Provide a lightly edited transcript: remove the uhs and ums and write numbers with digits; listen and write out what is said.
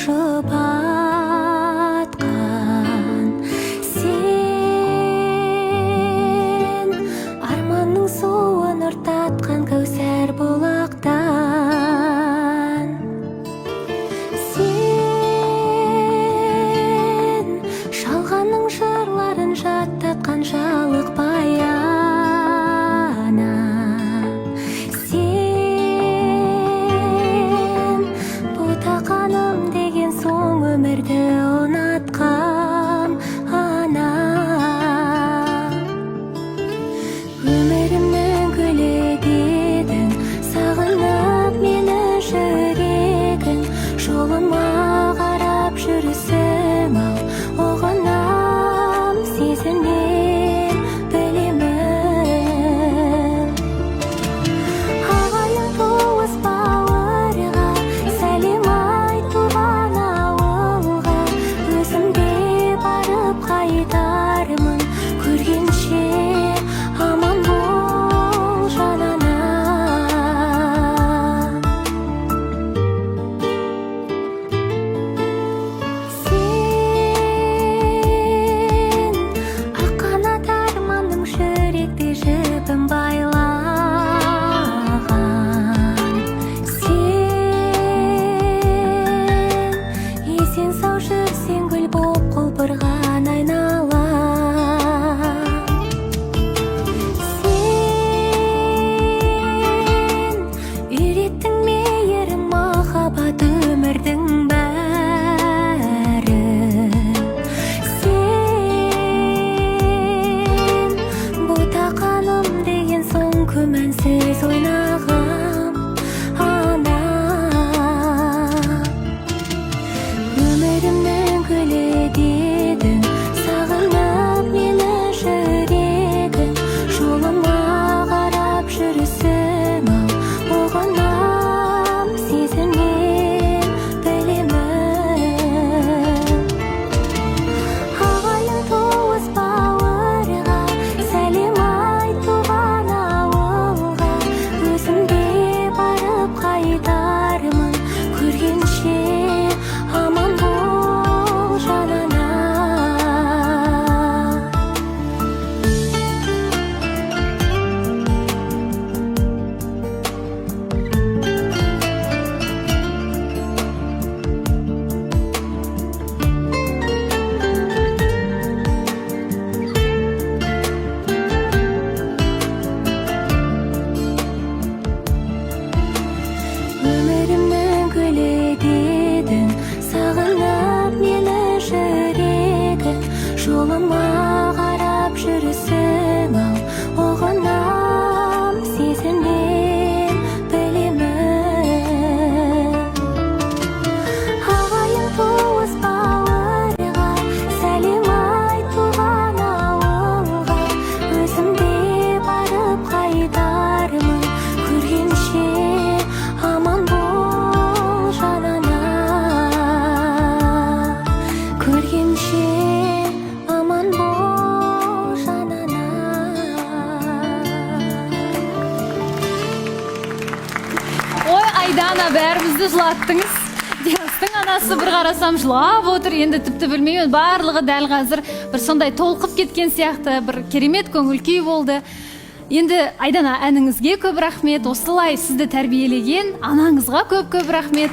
ұшып атқан сен, арманның суын ұртатқан кәусар бұлақтан. Сен шалғанның жырларын жаттатқан жалық баяна. Сен бұтақаным деген соң өмірді ұнатқам ана. Өмірімнің гүлі дедің, сағынып мені жүрегің, жолыма қарап жүрісің ау, оғынам сезіммен білемін. Ағайын туыс бауырға сәлем айтуған ауылға, өзім де барып қайтармын, көргенше аман бол жанана. Сен аққанат арманым жүректе жібін байлаған. Сен есен сау жүрсең гүл боп құлпырған айнала. Сен үйреттің мейірім махаббат өмірдің бәрі. Сен бұтақаным деген соң күмәнсіз ойнағам ана. Өмірімнің гүлі дедің, сағынып мені жүрегің, жолыма қарап жүрісің ау, оғынам сезіммен білемін. Ағайын туыс бауырға сәлем айтуған ауылға, өзім де барып қайтармын, көргенше аман бол жанана. Өмірімнің гүлі дедің, сағынып мені жүрегің, жолыма қарап жүрісің ау, оғынам сезіммен білемін. Ағайын туыс бауырға сәлем айтуған ауылға, өзім де барып қайтармын, көргенше аман бол жанана. Көргенше аман бол жанана. Ой, Айдана, бәрімізді жылаттыңыз. Диастың анасы бір қарасам жылап отыр. Енді тіпті білмеймін, барлығы дәл қазір бір сондай толқып кеткен сияқты, бір керемет көңіл күй болды. Енді Айдана, әніңізге көп рахмет, осылай сізді тәрбиелеген анаңызға көп рахмет.